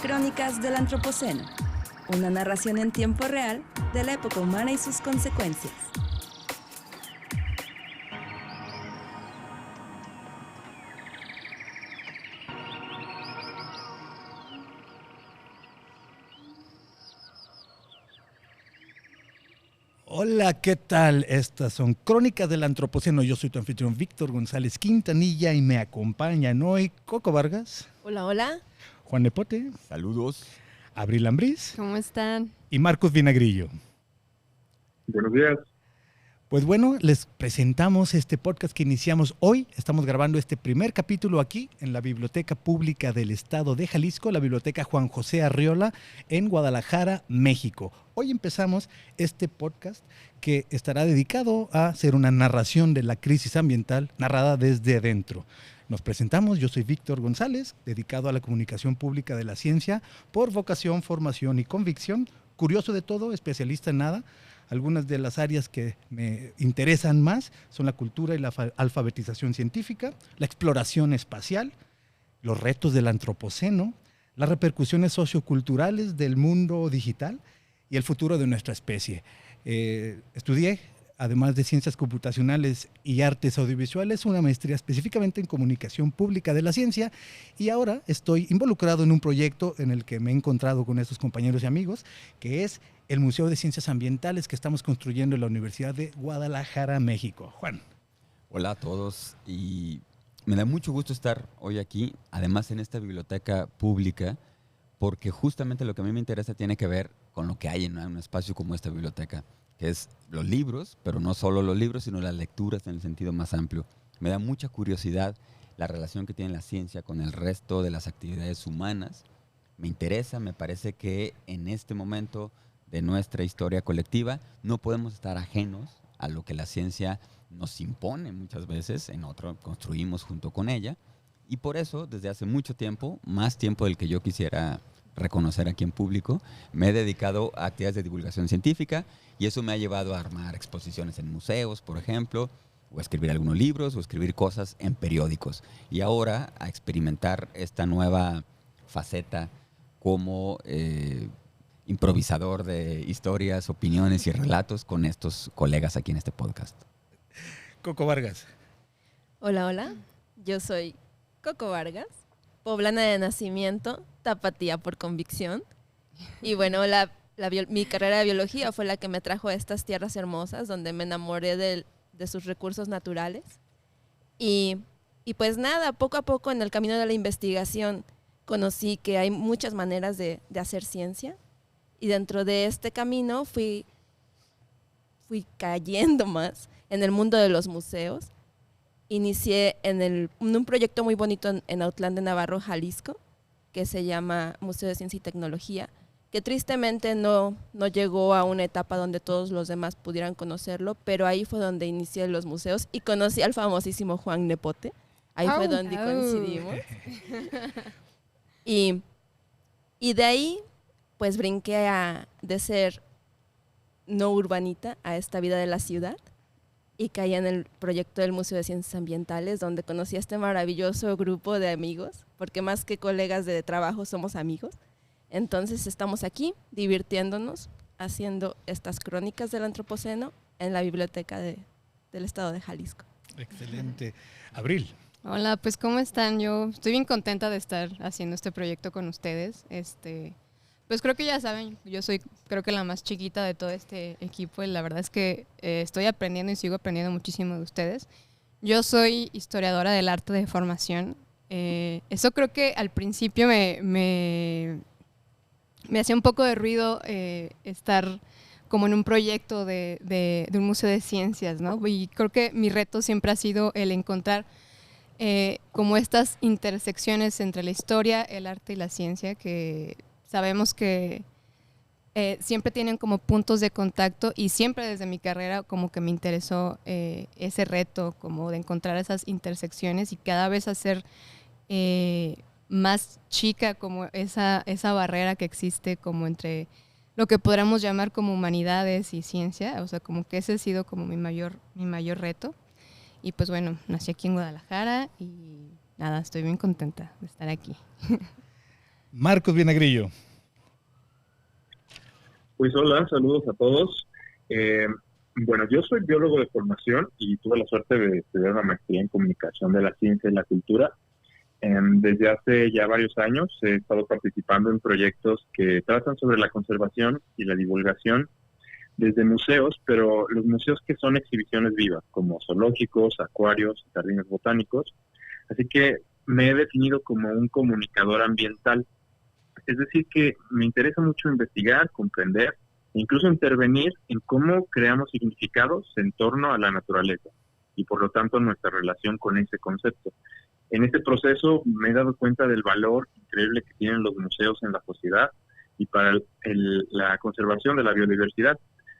Crónicas del Antropoceno, una narración en tiempo real de la época humana y sus consecuencias. Hola, ¿qué tal? Estas son Crónicas del Antropoceno. Yo soy tu anfitrión Víctor González Quintanilla y me acompañan hoy Coco Vargas. Hola, hola. Juan Nepote. Saludos. Abril Ambriz. ¿Cómo están? Y Marcos Vinagrillo. Buenos días. Pues bueno, les presentamos este podcast que iniciamos hoy. Estamos grabando este primer capítulo aquí en la Biblioteca Pública del Estado de Jalisco, la Biblioteca Juan José Arriola, en Guadalajara, México. Hoy empezamos este podcast que estará dedicado a hacer una narración de la crisis ambiental narrada desde adentro. Nos presentamos, yo soy Víctor González, dedicado a la comunicación pública de la ciencia por vocación, formación y convicción, curioso de todo, especialista en nada. Algunas de las áreas que me interesan más son la cultura y la alfabetización científica, la exploración espacial, los retos del antropoceno, las repercusiones socioculturales del mundo digital y el futuro de nuestra especie. Estudié, además de ciencias computacionales y artes audiovisuales, una maestría específicamente en comunicación pública de la ciencia y ahora estoy involucrado en un proyecto en el que me he encontrado con estos compañeros y amigos, que es el Museo de Ciencias Ambientales que estamos construyendo en la Universidad de Guadalajara, México. Juan. Hola a todos y me da mucho gusto estar hoy aquí, además en esta biblioteca pública, porque justamente lo que a mí me interesa tiene que ver con lo que hay en un espacio como esta biblioteca, que es los libros, pero no solo los libros, sino las lecturas en el sentido más amplio. Me da mucha curiosidad la relación que tiene la ciencia con el resto de las actividades humanas. Me interesa, me parece que en este momento de nuestra historia colectiva no podemos estar ajenos a lo que la ciencia nos impone muchas veces, en otro construimos junto con ella, y por eso desde hace mucho tiempo, más tiempo del que yo quisiera reconocer aquí en público, me he dedicado a actividades de divulgación científica y eso me ha llevado a armar exposiciones en museos, por ejemplo, o a escribir algunos libros o escribir cosas en periódicos, y ahora a experimentar esta nueva faceta como improvisador de historias, opiniones y relatos con estos colegas aquí en este podcast. Coco Vargas. Hola, hola. Yo soy Coco Vargas, poblana de nacimiento, tapatía por convicción. Y bueno, mi carrera de biología fue la que me trajo a estas tierras hermosas, donde me enamoré de sus recursos naturales. Y pues nada, poco a poco en el camino de la investigación conocí que hay muchas maneras de hacer ciencia. Y dentro de este camino fui cayendo más en el mundo de los museos. Inicié en un proyecto muy bonito en Autlán de Navarro, Jalisco, que se llama Museo de Ciencia y Tecnología, que tristemente no llegó a una etapa donde todos los demás pudieran conocerlo, pero ahí fue donde inicié los museos y conocí al famosísimo Juan Nepote. Ahí fue donde coincidimos. Y de ahí pues brinqué de ser no urbanita a esta vida de la ciudad y caí en el proyecto del Museo de Ciencias Ambientales, donde conocí a este maravilloso grupo de amigos, porque más que colegas de trabajo somos amigos. Entonces estamos aquí divirtiéndonos, haciendo estas crónicas del Antropoceno en la Biblioteca del Estado de Jalisco. Excelente. Abril. Hola, pues ¿cómo están? Yo estoy bien contenta de estar haciendo este proyecto con ustedes. Pues creo que ya saben, yo soy creo que la más chiquita de todo este equipo y la verdad es que estoy aprendiendo y sigo aprendiendo muchísimo de ustedes. Yo soy historiadora del arte de formación. Eso creo que al principio me hacía un poco de ruido estar como en un proyecto de un museo de ciencias, ¿no? Y creo que mi reto siempre ha sido el encontrar como estas intersecciones entre la historia, el arte y la ciencia, que sabemos que siempre tienen como puntos de contacto y siempre desde mi carrera como que me interesó ese reto como de encontrar esas intersecciones y cada vez hacer más chica como esa barrera que existe como entre lo que podríamos llamar como humanidades y ciencia, o sea, como que ese ha sido como mi mayor reto. Y pues bueno, nací aquí en Guadalajara y nada, estoy bien contenta de estar aquí. Marcos Vinagrillo. Pues hola, saludos a todos. Bueno, yo soy biólogo de formación y tuve la suerte de estudiar una maestría en comunicación de la ciencia y la cultura. Desde hace ya varios años he estado participando en proyectos que tratan sobre la conservación y la divulgación desde museos, pero los museos que son exhibiciones vivas, como zoológicos, acuarios, jardines botánicos. Así que me he definido como un comunicador ambiental. Es decir, que me interesa mucho investigar, comprender e incluso intervenir en cómo creamos significados en torno a la naturaleza y por lo tanto nuestra relación con ese concepto. En este proceso me he dado cuenta del valor increíble que tienen los museos en la sociedad y para la conservación de la biodiversidad.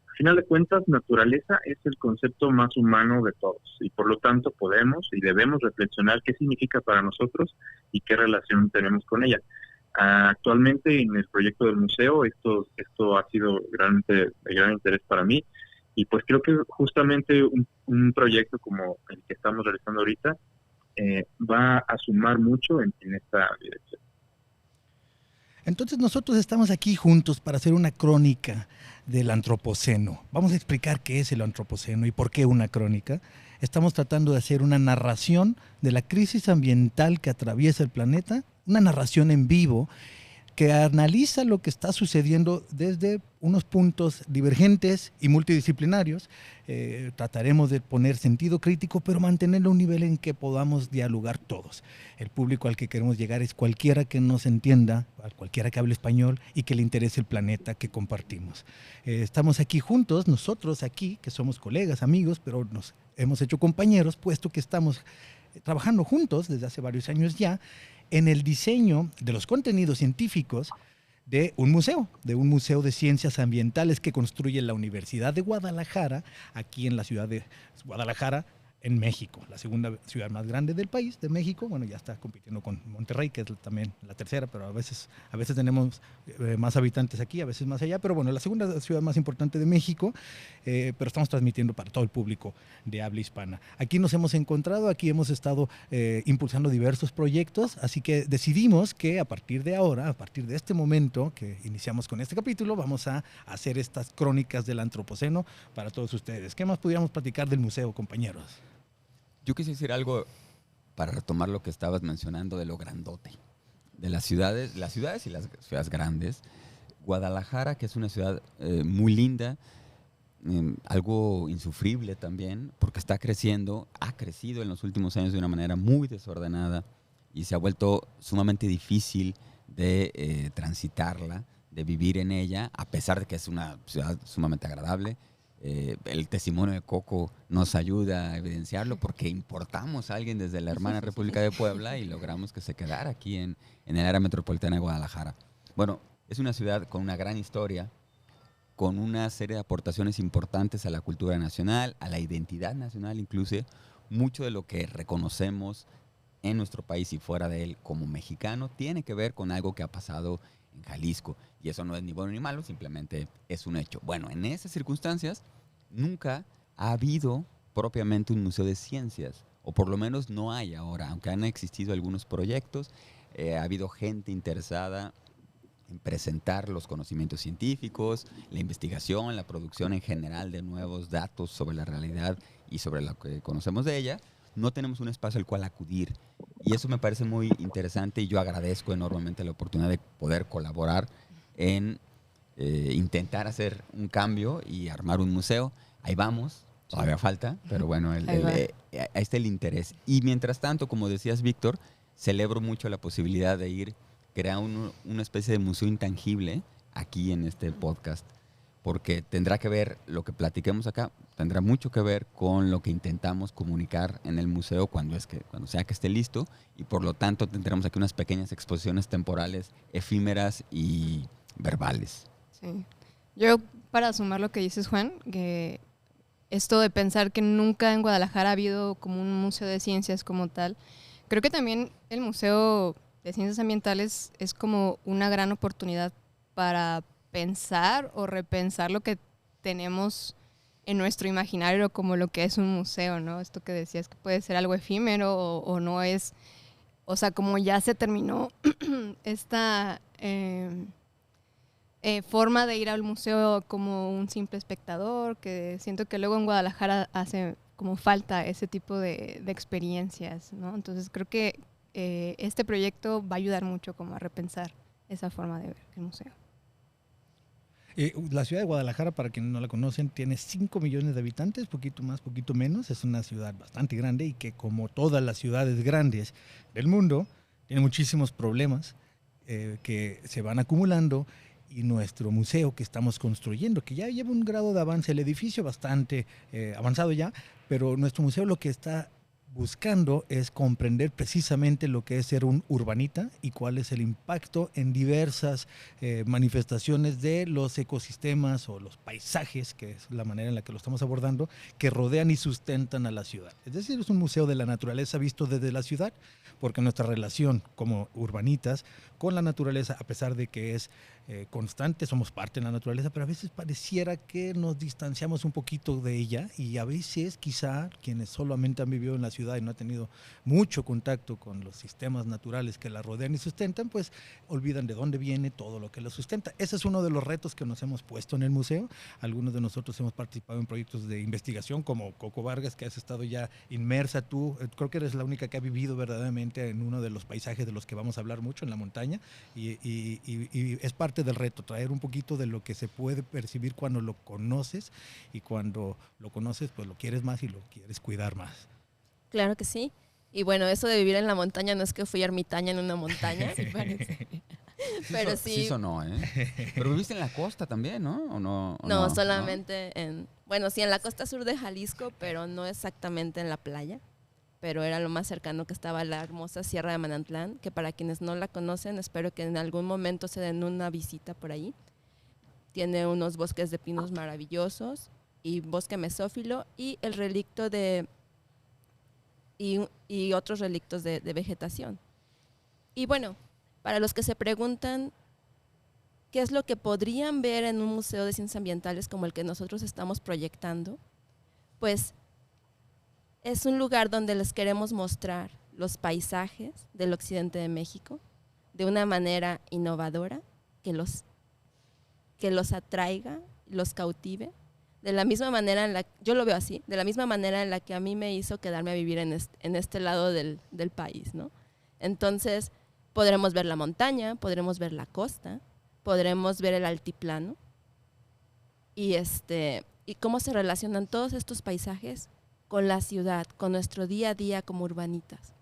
Al final de cuentas, naturaleza es el concepto más humano de todos y por lo tanto podemos y debemos reflexionar qué significa para nosotros y qué relación tenemos con ella. Actualmente en el proyecto del museo esto ha sido de gran interés para mí y pues creo que justamente un proyecto como el que estamos realizando ahorita va a sumar mucho en esta dirección. Entonces nosotros estamos aquí juntos para hacer una crónica del antropoceno. Vamos a explicar qué es el antropoceno y por qué una crónica. Estamos tratando de hacer una narración de la crisis ambiental que atraviesa el planeta, una narración en vivo que analiza lo que está sucediendo desde unos puntos divergentes y multidisciplinarios. Trataremos de poner sentido crítico, pero mantenerlo a un nivel en que podamos dialogar todos. El público al que queremos llegar es cualquiera que nos entienda, cualquiera que hable español y que le interese el planeta que compartimos. Estamos aquí juntos, nosotros aquí, que somos colegas, amigos, pero nos hemos hecho compañeros, puesto que estamos trabajando juntos desde hace varios años ya, en el diseño de los contenidos científicos de un museo de ciencias ambientales que construye la Universidad de Guadalajara, aquí en la ciudad de Guadalajara, en México, la segunda ciudad más grande del país, de México. Bueno, ya está compitiendo con Monterrey, que es también la tercera, pero a veces tenemos más habitantes aquí, a veces más allá, pero bueno, la segunda ciudad más importante de México, pero estamos transmitiendo para todo el público de habla hispana. Aquí nos hemos encontrado, aquí hemos estado impulsando diversos proyectos, así que decidimos que a partir de ahora, a partir de este momento que iniciamos con este capítulo, vamos a hacer estas crónicas del antropoceno para todos ustedes. ¿Qué más pudiéramos platicar del museo, compañeros? Yo quise decir algo para retomar lo que estabas mencionando de lo grandote, de las ciudades y las ciudades grandes. Guadalajara, que es una ciudad muy linda, algo insufrible también, porque ha crecido en los últimos años de una manera muy desordenada y se ha vuelto sumamente difícil de transitarla, de vivir en ella, a pesar de que es una ciudad sumamente agradable. El testimonio de Coco nos ayuda a evidenciarlo porque importamos a alguien desde la hermana República de Puebla y logramos que se quedara aquí en el área metropolitana de Guadalajara. Bueno, es una ciudad con una gran historia, con una serie de aportaciones importantes a la cultura nacional, a la identidad nacional incluso. Mucho de lo que reconocemos en nuestro país y fuera de él como mexicano tiene que ver con algo que ha pasado en Jalisco. Y eso no es ni bueno ni malo, simplemente es un hecho. Bueno, en esas circunstancias nunca ha habido propiamente un museo de ciencias, o por lo menos no hay ahora, aunque han existido algunos proyectos, ha habido gente interesada en presentar los conocimientos científicos, la investigación, la producción en general de nuevos datos sobre la realidad y sobre lo que conocemos de ella. No tenemos un espacio al cual acudir. Y eso me parece muy interesante y yo agradezco enormemente la oportunidad de poder colaborar en intentar hacer un cambio y armar un museo. Ahí vamos, todavía falta, pero bueno, ahí está el interés. Y mientras tanto, como decías, Víctor, celebro mucho la posibilidad de crear una especie de museo intangible aquí en este podcast, porque tendrá que ver, lo que platiquemos acá, tendrá mucho que ver con lo que intentamos comunicar en el museo cuando sea que esté listo, y por lo tanto tendremos aquí unas pequeñas exposiciones temporales efímeras y verbales. Sí. Yo, para sumar lo que dices, Juan, que esto de pensar que nunca en Guadalajara ha habido como un museo de ciencias como tal, creo que también el Museo de Ciencias Ambientales es como una gran oportunidad para pensar o repensar lo que tenemos en nuestro imaginario como lo que es un museo, ¿no? Esto que decías que puede ser algo efímero o no es, o sea, como ya se terminó esta forma de ir al museo como un simple espectador, que siento que luego en Guadalajara hace como falta ese tipo de experiencias, ¿no? Entonces creo que este proyecto va a ayudar mucho como a repensar esa forma de ver el museo. La ciudad de Guadalajara, para quienes no la conocen, tiene 5 millones de habitantes, poquito más, poquito menos. Es una ciudad bastante grande y que, como todas las ciudades grandes del mundo, tiene muchísimos problemas que se van acumulando. Y nuestro museo que estamos construyendo, que ya lleva un grado de avance, el edificio bastante avanzado ya, pero nuestro museo lo que está buscando es comprender precisamente lo que es ser un urbanita y cuál es el impacto en diversas manifestaciones de los ecosistemas o los paisajes, que es la manera en la que lo estamos abordando, que rodean y sustentan a la ciudad. Es decir, es un museo de la naturaleza visto desde la ciudad, porque nuestra relación como urbanitas con la naturaleza, a pesar de que es constante, somos parte de la naturaleza, pero a veces pareciera que nos distanciamos un poquito de ella, y a veces quizá quienes solamente han vivido en la ciudad y no han tenido mucho contacto con los sistemas naturales que la rodean y sustentan, pues olvidan de dónde viene todo lo que la sustenta. Ese es uno de los retos que nos hemos puesto en el museo. Algunos de nosotros hemos participado en proyectos de investigación, como Coco Vargas, que has estado ya inmersa tú. Creo que eres la única que ha vivido verdaderamente en uno de los paisajes de los que vamos a hablar mucho, en la montaña, y es parte del reto, traer un poquito de lo que se puede percibir cuando lo conoces, y cuando lo conoces pues lo quieres más y lo quieres cuidar más. Claro que sí. Y bueno, eso de vivir en la montaña no es que fui ermitaña en una montaña, sí parece. Pero sí. Sí sonó, ¿eh? Pero viviste en la costa también, ¿no? ¿O no? No, solamente bueno, sí, en la costa sur de Jalisco, pero no exactamente en la playa. Pero era lo más cercano que estaba la hermosa Sierra de Manantlán, que para quienes no la conocen, espero que en algún momento se den una visita por ahí. Tiene unos bosques de pinos maravillosos y bosque mesófilo y el relicto y otros relictos de vegetación. Y bueno, para los que se preguntan qué es lo que podrían ver en un museo de ciencias ambientales como el que nosotros estamos proyectando, pues es un lugar donde les queremos mostrar los paisajes del occidente de México de una manera innovadora, que los atraiga, los cautive, de la misma manera yo lo veo así, de la misma manera en la que a mí me hizo quedarme a vivir en este lado del país, ¿no? Entonces, podremos ver la montaña, podremos ver la costa, podremos ver el altiplano y cómo se relacionan todos estos paisajes con la ciudad, con nuestro día a día como urbanitas.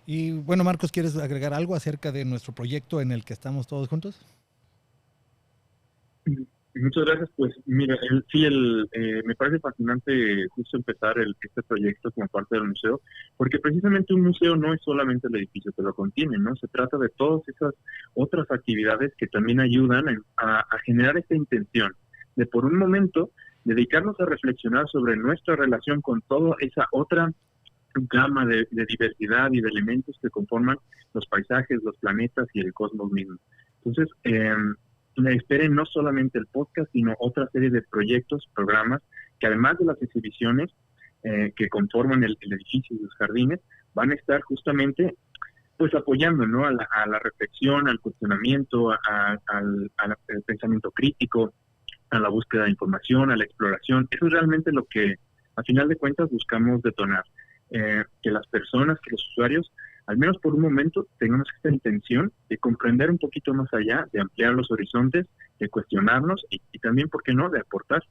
Y bueno, Marcos, ¿quieres agregar algo acerca de nuestro proyecto en el que estamos todos juntos? Muchas gracias. Pues mira, me parece fascinante justo empezar este proyecto como parte del museo, porque precisamente un museo no es solamente el edificio que lo contiene, ¿no? Se trata de todas esas otras actividades que también ayudan a generar esta intención de, por un momento, dedicarnos a reflexionar sobre nuestra relación con toda esa otra gama de diversidad y de elementos que conforman los paisajes, los planetas y el cosmos mismo. Entonces, esperen no solamente el podcast, sino otra serie de proyectos, programas, que además de las exhibiciones que conforman el edificio y los jardines, van a estar justamente pues apoyando, ¿no?, a la reflexión, al cuestionamiento, al pensamiento crítico, a la búsqueda de información, a la exploración. Eso es realmente lo que, a final de cuentas, buscamos detonar. Que las personas, que los usuarios, al menos por un momento, tengamos esta intención de comprender un poquito más allá, de ampliar los horizontes, de cuestionarnos y también, ¿por qué no?, de aportar.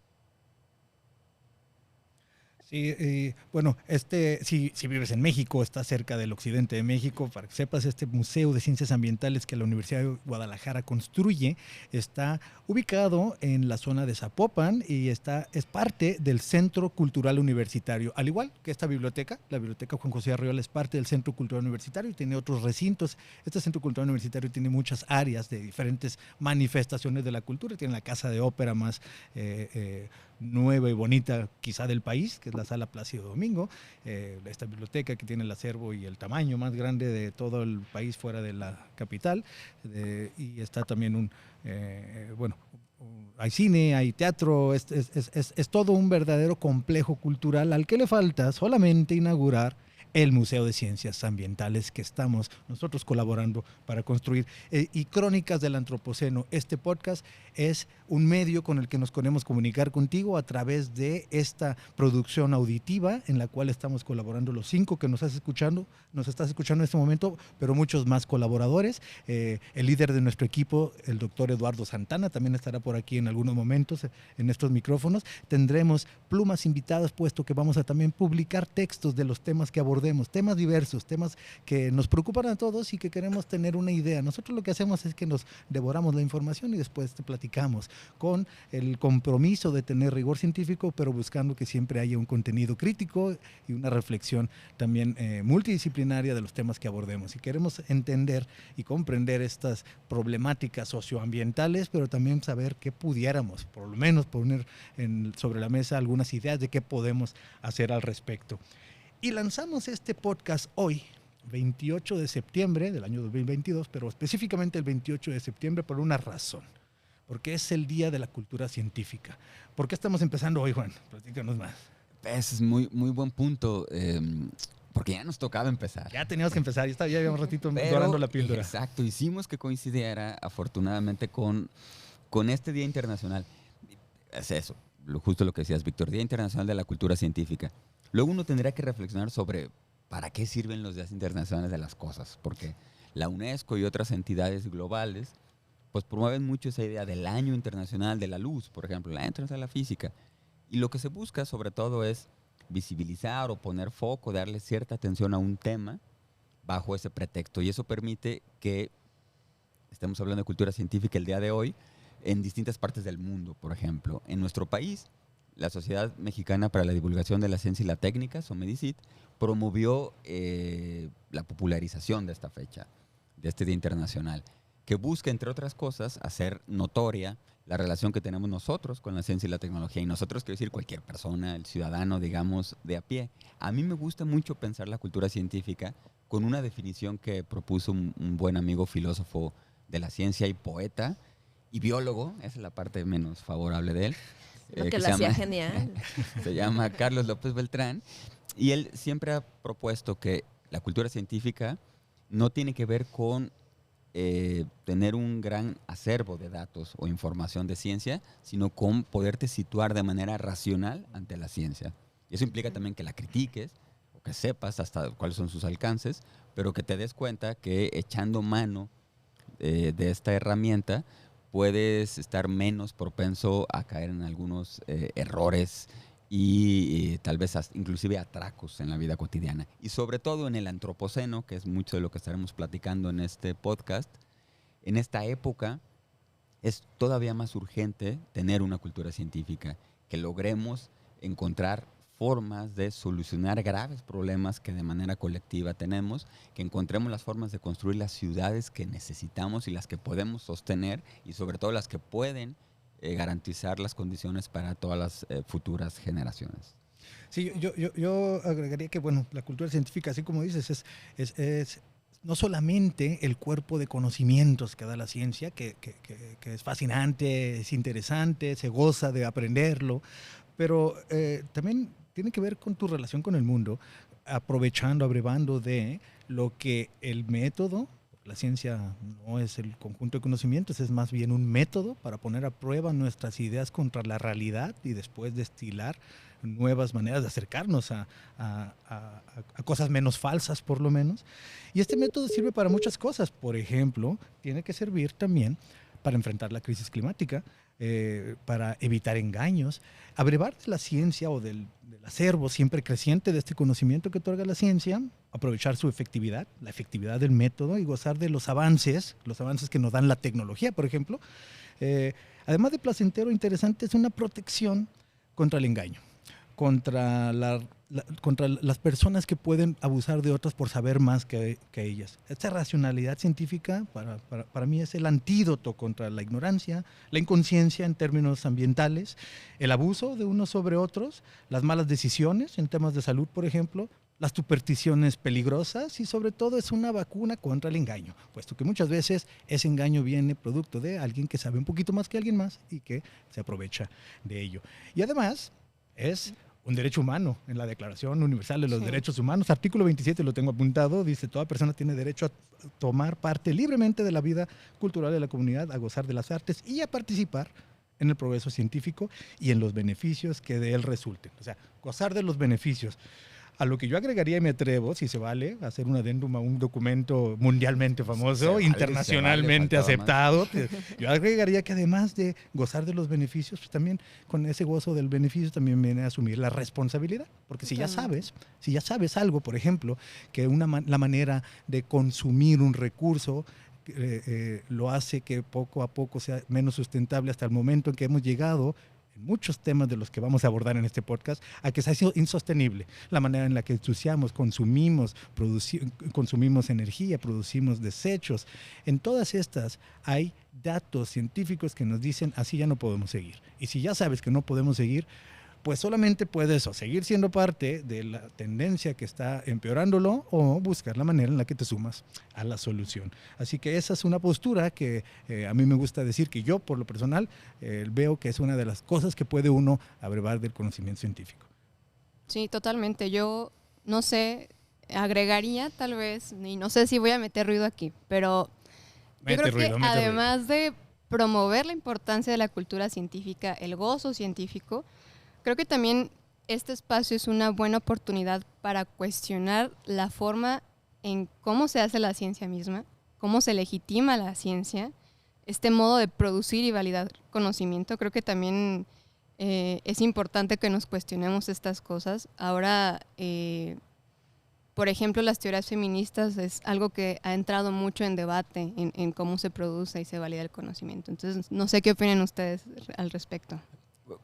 Sí, bueno, si vives en México, está cerca del occidente de México, para que sepas, este Museo de Ciencias Ambientales que la Universidad de Guadalajara construye está ubicado en la zona de Zapopan y es parte del Centro Cultural Universitario, al igual que esta biblioteca. La biblioteca Juan José Arriola es parte del Centro Cultural Universitario y tiene otros recintos. Este Centro Cultural Universitario tiene muchas áreas de diferentes manifestaciones de la cultura. Tiene la casa de ópera más nueva y bonita quizá del país, que es la Sala Plácido Domingo, esta biblioteca que tiene el acervo y el tamaño más grande de todo el país fuera de la capital, y está también hay cine, hay teatro, es todo un verdadero complejo cultural al que le falta solamente inaugurar el Museo de Ciencias Ambientales que estamos nosotros colaborando para construir. Y Crónicas del Antropoceno, este podcast es un medio con el que nos queremos comunicar contigo a través de esta producción auditiva en la cual estamos colaborando los 5 que nos estás escuchando en este momento, pero muchos más colaboradores. El líder de nuestro equipo, el doctor Eduardo Santana, también estará por aquí en algunos momentos en estos micrófonos. Tendremos plumas invitadas, puesto que vamos a también publicar textos de los temas que abordemos, temas diversos, temas que nos preocupan a todos y que queremos tener una idea. Nosotros lo que hacemos es que nos devoramos la información y después te platicamos con el compromiso de tener rigor científico, pero buscando que siempre haya un contenido crítico y una reflexión también multidisciplinaria de los temas que abordemos. Y queremos entender y comprender estas problemáticas socioambientales, pero también saber qué pudiéramos, por lo menos poner sobre la mesa algunas ideas de qué podemos hacer al respecto. Y lanzamos este podcast hoy, 28 de septiembre del año 2022, pero específicamente el 28 de septiembre por una razón, porque es el Día de la Cultura Científica. ¿Por qué estamos empezando hoy, Juan? Platícanos más. Ese es muy buen punto, porque ya nos tocaba empezar. Ya teníamos que empezar, ya había un ratito dorando la píldora. Exacto, hicimos que coincidiera afortunadamente con este Día Internacional. Es eso, justo lo que decías, Víctor, Día Internacional de la Cultura Científica. Luego uno tendría que reflexionar sobre para qué sirven los días internacionales de las cosas, porque la UNESCO y otras entidades globales pues promueven mucho esa idea del Año Internacional de la Luz, por ejemplo, el Año Internacional de la Física. Y lo que se busca sobre todo es visibilizar o poner foco, darle cierta atención a un tema bajo ese pretexto. Y eso permite que estemos hablando de cultura científica el día de hoy en distintas partes del mundo. Por ejemplo, en nuestro país, la Sociedad Mexicana para la Divulgación de la Ciencia y la Técnica, SOMEDICIT, promovió la popularización de esta fecha, de este Día Internacional, que busca, entre otras cosas, hacer notoria la relación que tenemos nosotros con la ciencia y la tecnología. Y nosotros, quiero decir, cualquier persona, el ciudadano, digamos, de a pie. A mí me gusta mucho pensar la cultura científica con una definición que propuso un buen amigo filósofo de la ciencia y poeta y biólogo, esa es la parte menos favorable de él. Lo que lo hacía genial. Se llama Carlos López Beltrán. Y él siempre ha propuesto que la cultura científica no tiene que ver con tener un gran acervo de datos o información de ciencia, sino con poderte situar de manera racional ante la ciencia. Y eso implica también que la critiques, o que sepas hasta cuáles son sus alcances, pero que te des cuenta que echando mano de esta herramienta puedes estar menos propenso a caer en algunos errores y tal vez inclusive atracos en la vida cotidiana. Y sobre todo en el antropoceno, que es mucho de lo que estaremos platicando en este podcast, en esta época es todavía más urgente tener una cultura científica, que logremos encontrar formas de solucionar graves problemas que de manera colectiva tenemos, que encontremos las formas de construir las ciudades que necesitamos y las que podemos sostener y sobre todo las que pueden garantizar las condiciones para todas las futuras generaciones. Sí, yo agregaría que, bueno, la cultura científica, así como dices, es no solamente el cuerpo de conocimientos que da la ciencia, que es fascinante, es interesante, se goza de aprenderlo, pero también tiene que ver con tu relación con el mundo, aprovechando, abrevando de lo que el método. La ciencia no es el conjunto de conocimientos, es más bien un método para poner a prueba nuestras ideas contra la realidad y después destilar nuevas maneras de acercarnos a cosas menos falsas, por lo menos. Y este método sirve para muchas cosas. Por ejemplo, tiene que servir también para enfrentar la crisis climática, para evitar engaños, abrevar de la ciencia o del acervo siempre creciente de este conocimiento que otorga la ciencia, aprovechar su efectividad, la efectividad del método y gozar de los avances que nos dan la tecnología, por ejemplo. Además de placentero, interesante, es una protección contra el engaño, contra las personas que pueden abusar de otras por saber más que ellas. Esta racionalidad científica para mí es el antídoto contra la ignorancia, la inconsciencia en términos ambientales, el abuso de unos sobre otros, las malas decisiones en temas de salud, por ejemplo, las supersticiones peligrosas y sobre todo es una vacuna contra el engaño, puesto que muchas veces ese engaño viene producto de alguien que sabe un poquito más que alguien más y que se aprovecha de ello. Y además es un derecho humano en la Declaración Universal de los Sí. Derechos Humanos. Artículo 27, lo tengo apuntado, dice: toda persona tiene derecho a tomar parte libremente de la vida cultural de la comunidad, a gozar de las artes y a participar en el progreso científico y en los beneficios que de él resulten. O sea, gozar de los beneficios. A lo que yo agregaría, y me atrevo, si se vale, a hacer un adendum a un documento mundialmente famoso, internacionalmente aceptado. Yo agregaría que además de gozar de los beneficios, pues también con ese gozo del beneficio también viene a asumir la responsabilidad. Porque si ya sabes algo, por ejemplo, que la manera de consumir un recurso lo hace que poco a poco sea menos sustentable hasta el momento en que hemos llegado, en muchos temas de los que vamos a abordar en este podcast, a que se ha sido insostenible. La manera en la que ensuciamos, consumimos energía, producimos desechos. En todas estas hay datos científicos que nos dicen: así ya no podemos seguir. Y si ya sabes que no podemos seguir, pues solamente puedes o seguir siendo parte de la tendencia que está empeorándolo, o buscar la manera en la que te sumas a la solución. Así que esa es una postura que a mí me gusta decir que yo, por lo personal, veo que es una de las cosas que puede uno abrevar del conocimiento científico. Sí, totalmente. Yo no sé, agregaría tal vez, y no sé si voy a meter ruido aquí, pero yo creo que además de promover la importancia de la cultura científica, el gozo científico, creo que también este espacio es una buena oportunidad para cuestionar la forma en cómo se hace la ciencia misma, cómo se legitima la ciencia, este modo de producir y validar conocimiento. Creo que también es importante que nos cuestionemos estas cosas. Ahora, por ejemplo, las teorías feministas es algo que ha entrado mucho en debate en cómo se produce y se valida el conocimiento. Entonces, no sé qué opinan ustedes al respecto.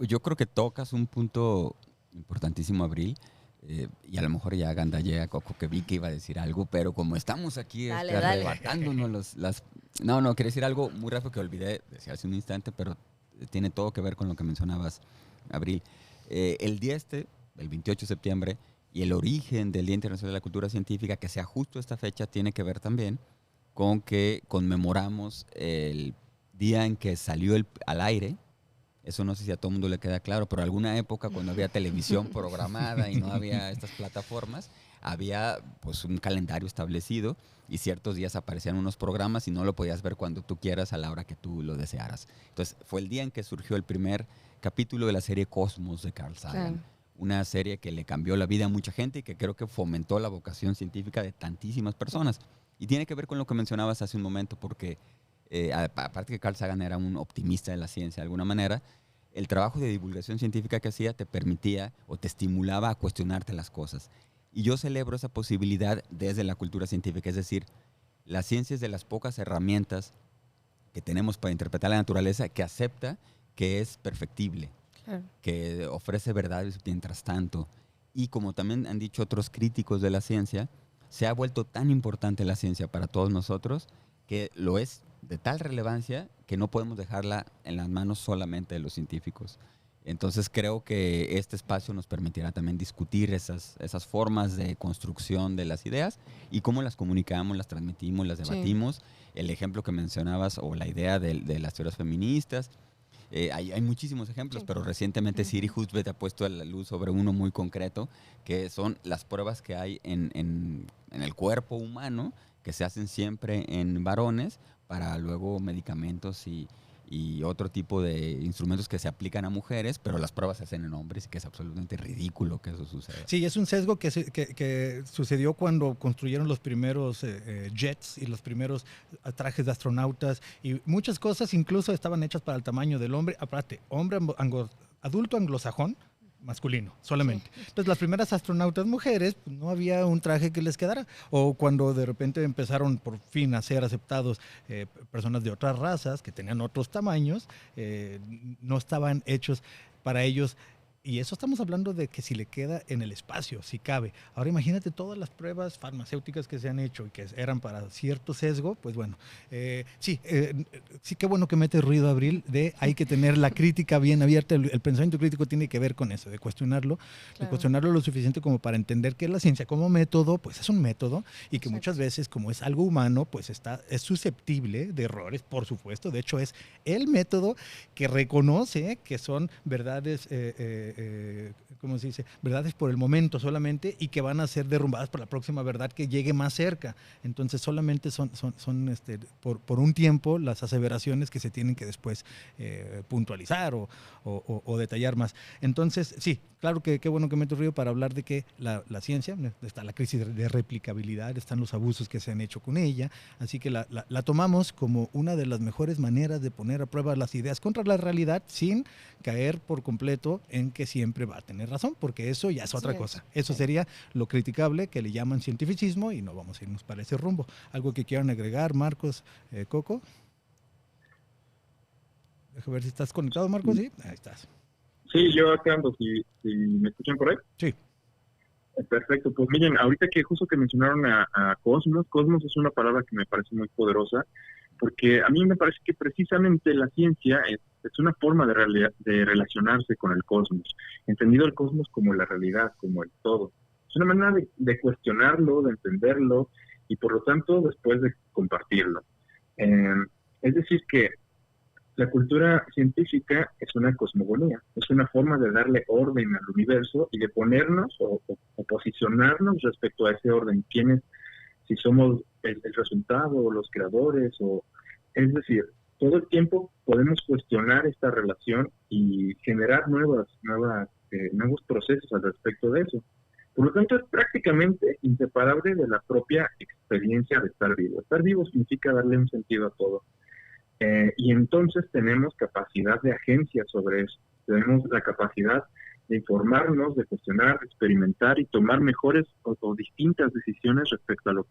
Yo creo que tocas un punto importantísimo, Abril, y a lo mejor ya gandallea Coco, que vi que iba a decir algo, pero como estamos aquí Dale. arrebatándonos No, quería decir algo muy rápido que olvidé decir hace un instante, pero tiene todo que ver con lo que mencionabas, Abril. El día el 28 de septiembre, y el origen del Día Internacional de la Cultura Científica, que sea justo esta fecha, tiene que ver también con que conmemoramos el día en que salió al aire. Eso no sé si a todo el mundo le queda claro, pero alguna época cuando había televisión programada y no había estas plataformas, había pues un calendario establecido y ciertos días aparecían unos programas y no lo podías ver cuando tú quieras a la hora que tú lo desearas. Entonces fue el día en que surgió el primer capítulo de la serie Cosmos de Carl Sagan. Claro. Una serie que le cambió la vida a mucha gente y que creo que fomentó la vocación científica de tantísimas personas. Y tiene que ver con lo que mencionabas hace un momento, porque aparte que Carl Sagan era un optimista de la ciencia de alguna manera, el trabajo de divulgación científica que hacía te permitía o te estimulaba a cuestionarte las cosas. Y yo celebro esa posibilidad desde la cultura científica, es decir, la ciencia es de las pocas herramientas que tenemos para interpretar la naturaleza que acepta que es perfectible, Claro. que ofrece verdades mientras tanto. Y como también han dicho otros críticos de la ciencia, se ha vuelto tan importante la ciencia para todos nosotros que lo es de tal relevancia que no podemos dejarla en las manos solamente de los científicos. Entonces creo que este espacio nos permitirá también discutir esas formas de construcción de las ideas y cómo las comunicamos, las transmitimos, las debatimos. Sí. El ejemplo que mencionabas o la idea de las teorías feministas. Hay muchísimos ejemplos, sí, pero recientemente Siri Hustvedt ha puesto la luz sobre uno muy concreto, que son las pruebas que hay en el cuerpo humano, que se hacen siempre en varones, para luego medicamentos y otro tipo de instrumentos que se aplican a mujeres, pero las pruebas se hacen en hombres y que es absolutamente ridículo que eso suceda. Sí, es un sesgo que sucedió cuando construyeron los primeros jets y los primeros trajes de astronautas, y muchas cosas incluso estaban hechas para el tamaño del hombre, aparte, hombre adulto anglosajón, masculino, solamente. Sí. Entonces, las primeras astronautas mujeres, pues, no había un traje que les quedara. O cuando de repente empezaron por fin a ser aceptados personas de otras razas que tenían otros tamaños, no estaban hechos para ellos. Y eso estamos hablando de que si le queda en el espacio, si cabe. Ahora imagínate todas las pruebas farmacéuticas que se han hecho y que eran para cierto sesgo, pues bueno. Sí, qué bueno que mete ruido, Abril, hay que tener la crítica bien abierta. El pensamiento crítico tiene que ver con eso, de cuestionarlo, claro, de cuestionarlo lo suficiente como para entender que la ciencia como método, pues es un método y que muchas veces, como es algo humano, pues es susceptible de errores, por supuesto. De hecho, es el método que reconoce que son verdades ¿cómo se dice? Verdades por el momento solamente y que van a ser derrumbadas por la próxima verdad que llegue más cerca. Entonces solamente son por un tiempo las aseveraciones que se tienen que después puntualizar o detallar más. Entonces, sí, claro que qué bueno que meto río para hablar de que la ciencia, está la crisis de replicabilidad, están los abusos que se han hecho con ella, así que la tomamos como una de las mejores maneras de poner a prueba las ideas contra la realidad sin caer por completo en que siempre va a tener razón, porque eso ya es otra cosa. Eso sería lo criticable que le llaman cientificismo y no vamos a irnos para ese rumbo. ¿Algo que quieran agregar, Marcos, Coco? Deja ver si estás conectado, Marcos. Sí, ahí estás. Sí, yo acá ando, si me escuchan por ahí. Sí. Perfecto, pues miren, ahorita que justo que mencionaron a Cosmos es una palabra que me parece muy poderosa, porque a mí me parece que precisamente la ciencia es una forma de relacionarse con el cosmos, entendido el cosmos como la realidad, como el todo. Es una manera de cuestionarlo, de entenderlo y por lo tanto después de compartirlo. Es decir que la cultura científica es una cosmogonía, es una forma de darle orden al universo y de ponernos o posicionarnos respecto a ese orden. ¿Quiénes? Si somos el resultado o los creadores, es decir, todo el tiempo podemos cuestionar esta relación y generar nuevos procesos al respecto de eso. Por lo tanto, es prácticamente inseparable de la propia experiencia de estar vivo. Estar vivo significa darle un sentido a todo. Y entonces tenemos capacidad de agencia sobre eso. Tenemos la capacidad de informarnos, de cuestionar, de experimentar y tomar mejores o distintas decisiones respecto a lo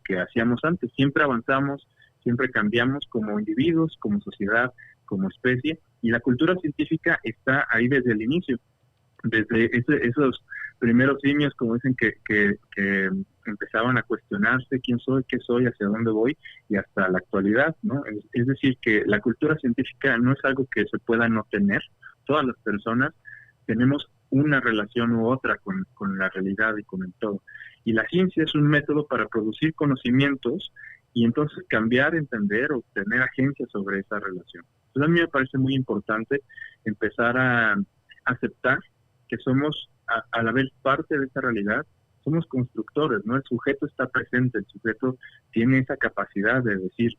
que hacíamos antes. Siempre avanzamos, siempre cambiamos como individuos, como sociedad, como especie, y la cultura científica está ahí desde el inicio. Desde esos primeros simios, como dicen, que empezaban a cuestionarse quién soy, qué soy, hacia dónde voy, y hasta la actualidad, ¿no? Es decir, que la cultura científica no es algo que se pueda no tener. Todas las personas tenemos una relación u otra con la realidad y con el todo. Y la ciencia es un método para producir conocimientos y entonces cambiar, entender o tener agencia sobre esa relación. Entonces a mí me parece muy importante empezar a aceptar que somos, a la vez, parte de esa realidad. Somos constructores, ¿no? El sujeto está presente, el sujeto tiene esa capacidad de decir,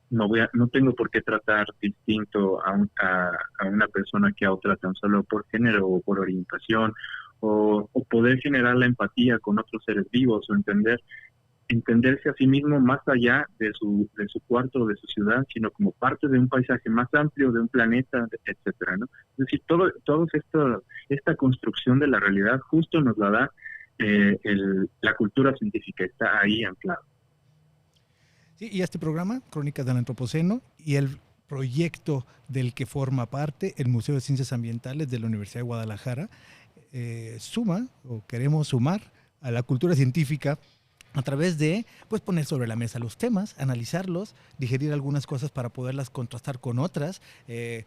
no tengo por qué tratar distinto a una persona que a otra tan solo por género o por orientación, o poder generar la empatía con otros seres vivos, o entenderse a sí mismo más allá de su cuarto o de su ciudad, sino como parte de un paisaje más amplio, de un planeta, etcétera, ¿no? Es decir, esta construcción de la realidad justo nos la da la cultura científica, está ahí anclada. Sí, y este programa, Crónicas del Antropoceno, y el proyecto del que forma parte el Museo de Ciencias Ambientales de la Universidad de Guadalajara, suma, o queremos sumar, a la cultura científica a través de poner sobre la mesa los temas, analizarlos, digerir algunas cosas para poderlas contrastar con otras,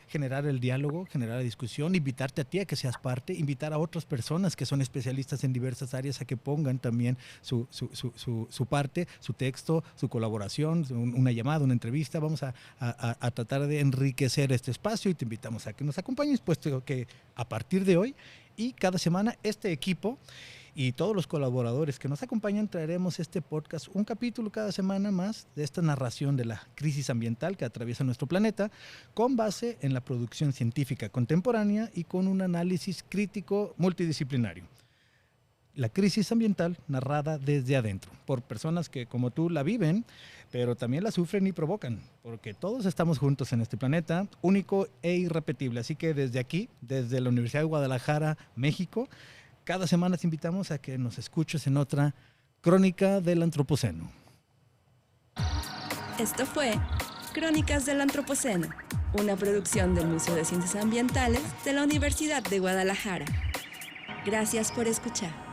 generar el diálogo, generar la discusión, invitarte a ti a que seas parte, invitar a otras personas que son especialistas en diversas áreas a que pongan también su parte, su texto, su colaboración, una llamada, una entrevista. Vamos a tratar de enriquecer este espacio y te invitamos a que nos acompañes, puesto que a partir de hoy y cada semana este equipo y todos los colaboradores que nos acompañan traeremos este podcast, un capítulo cada semana más de esta narración de la crisis ambiental que atraviesa nuestro planeta, con base en la producción científica contemporánea y con un análisis crítico multidisciplinario. La crisis ambiental narrada desde adentro, por personas que como tú la viven, pero también la sufren y provocan, porque todos estamos juntos en este planeta, único e irrepetible. Así que desde aquí, desde la Universidad de Guadalajara, México, cada semana te invitamos a que nos escuches en otra Crónica del Antropoceno. Esto fue Crónicas del Antropoceno, una producción del Museo de Ciencias Ambientales de la Universidad de Guadalajara. Gracias por escuchar.